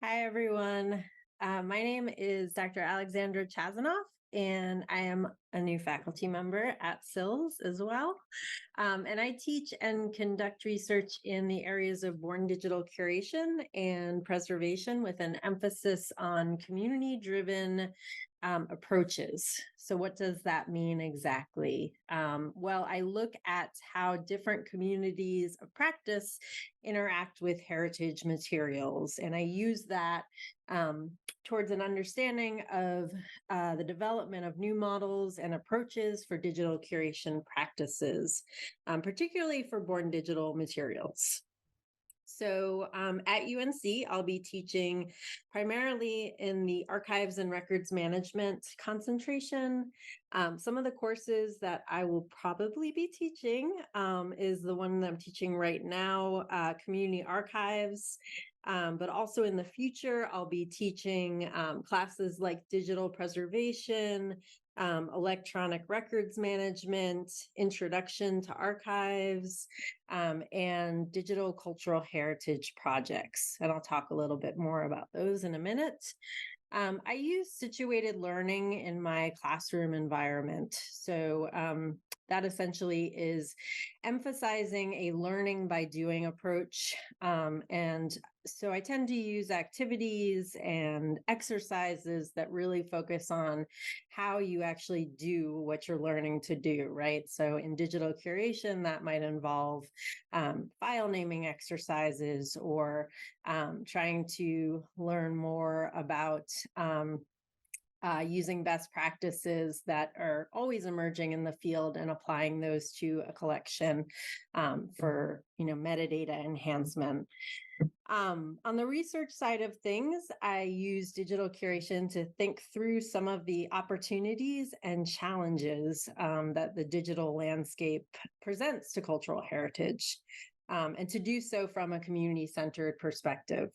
Hi, everyone. My name is Dr. Alexandra Chassanoff, and I am a new faculty member at SILS as well. And I teach and conduct research in the areas of born digital curation and preservation with an emphasis on community-driven approaches. So, what does that mean exactly? Well, I look at how different communities of practice interact with heritage materials, and I use that um, towards an understanding of the development of new models and approaches for digital curation practices, particularly for born digital materials. So at UNC, I'll be teaching primarily in the archives and records management concentration. Some of the courses that I will probably be teaching is the one that I'm teaching right now, community archives. But also in the future, I'll be teaching classes like digital preservation, electronic records management, introduction to archives, and digital cultural heritage projects. And I'll talk a little bit more about those in a minute. I use situated learning in my classroom environment. So that essentially is emphasizing a learning by doing approach. And so I tend to use activities and exercises that really focus on how you actually do what you're learning to do, right? So in digital curation, that might involve file naming exercises or trying to learn more about using best practices that are always emerging in the field and applying those to a collection for metadata enhancement. On the research side of things, I use digital curation to think through some of the opportunities and challenges that the digital landscape presents to cultural heritage, and to do so from a community-centered perspective.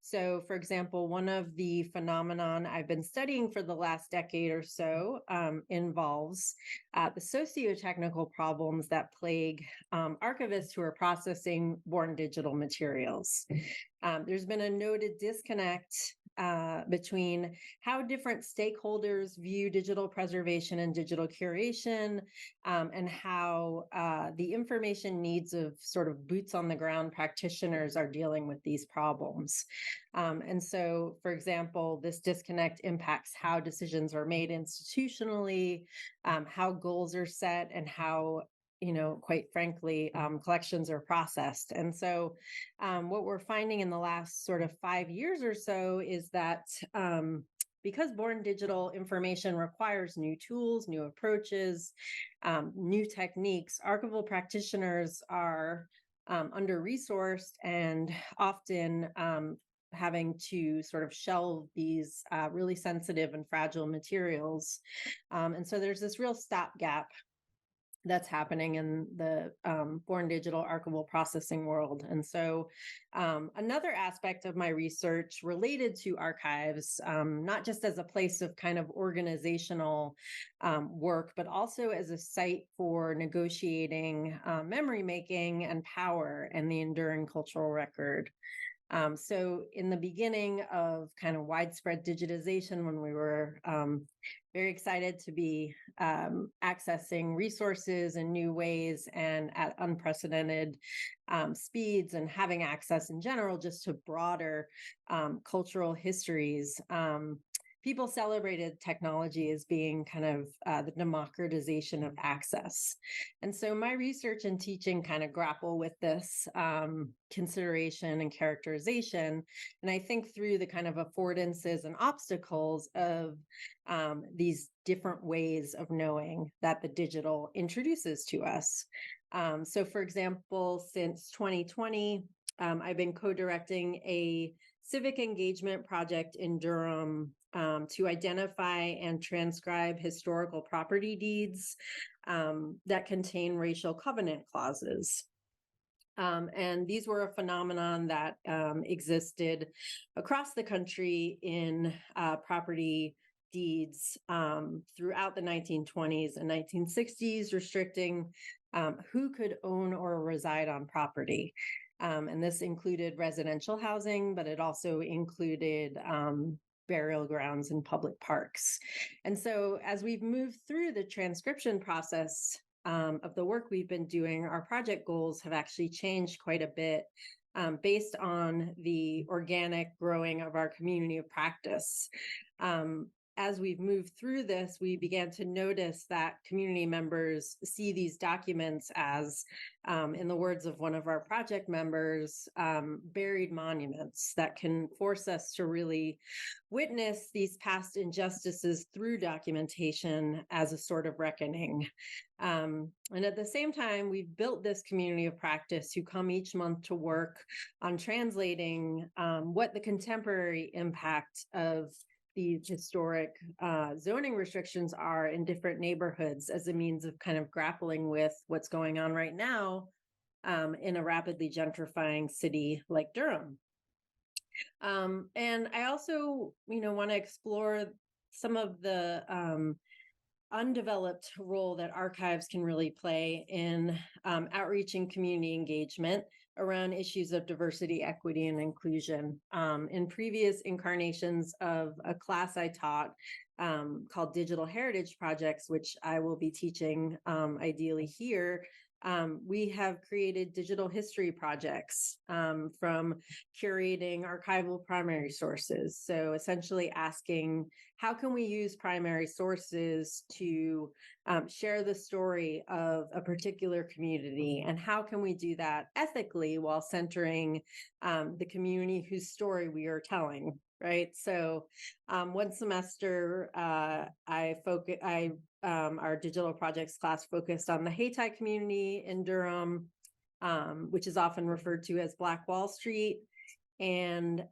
So, for example, one of the phenomenon I've been studying for the last decade or so involves the socio-technical problems that plague archivists who are processing born digital materials. There's been a noted disconnect between how different stakeholders view digital preservation and digital curation, and how the information needs of sort of boots on the ground practitioners are dealing with these problems. And so, for example, this disconnect impacts how decisions are made institutionally, how goals are set, and how quite frankly, collections are processed. And so, what we're finding in the last sort of 5 years or so is that because born digital information requires new tools, new approaches, new techniques, archival practitioners are under-resourced and often having to sort of shelve these really sensitive and fragile materials. And so there's this real stopgap that's happening in the born digital archival processing world. And so another aspect of my research related to archives, not just as a place of kind of organizational work, but also as a site for negotiating memory making and power and the enduring cultural record. So in the beginning of kind of widespread digitization, when we were very excited to be accessing resources in new ways and at unprecedented speeds, and having access in general just to broader cultural histories, people celebrated technology as being kind of the democratization of access. And so my research and teaching kind of grapple with this consideration and characterization. And I think through the kind of affordances and obstacles of these different ways of knowing that the digital introduces to us. So for example, since 2020, I've been co-directing a civic engagement project in Durham to identify and transcribe historical property deeds that contain racial covenant clauses. And these were a phenomenon that existed across the country in property deeds throughout the 1920s and 1960s, restricting who could own or reside on property. And this included residential housing, but it also included burial grounds and public parks. And so as we've moved through the transcription process of the work we've been doing, our project goals have actually changed quite a bit based on the organic growing of our community of practice. As we've moved through this, we began to notice that community members see these documents as, in the words of one of our project members, buried monuments that can force us to really witness these past injustices through documentation as a sort of reckoning. And at the same time, we've built this community of practice who come each month to work on translating what the contemporary impact of these historic zoning restrictions are in different neighborhoods as a means of kind of grappling with what's going on right now in a rapidly gentrifying city like Durham. And I also, want to explore some of the undeveloped role that archives can really play in outreach and community engagement around issues of diversity, equity, and inclusion. In previous incarnations of a class I taught called Digital Heritage Projects, which I will be teaching ideally here, we have created digital history projects from curating archival primary sources. So essentially asking, how can we use primary sources to share the story of a particular community? And how can we do that ethically while centering the community whose story we are telling? Right. So one semester, our digital projects class focused on the Hayti community in Durham, which is often referred to as Black Wall Street. And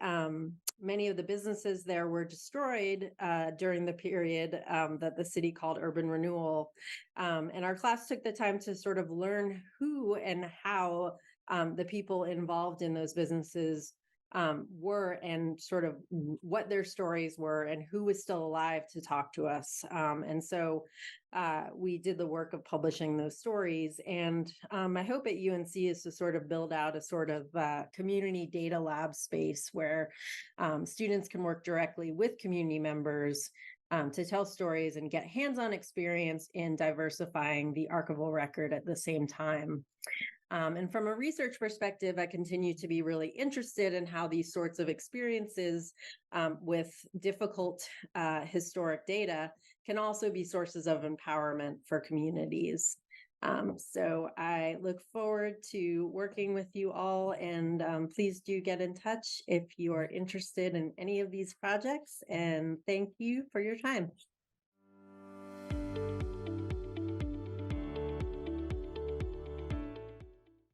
many of the businesses there were destroyed during the period that the city called urban renewal. And our class took the time to sort of learn who and how the people involved in those businesses were, and sort of what their stories were, and who was still alive to talk to us. And so we did the work of publishing those stories. And my hope at UNC is to sort of build out a sort of community data lab space where students can work directly with community members to tell stories and get hands-on experience in diversifying the archival record at the same time. And from a research perspective, I continue to be really interested in how these sorts of experiences with difficult historic data can also be sources of empowerment for communities. So I look forward to working with you all, and please do get in touch if you are interested in any of these projects. And thank you for your time.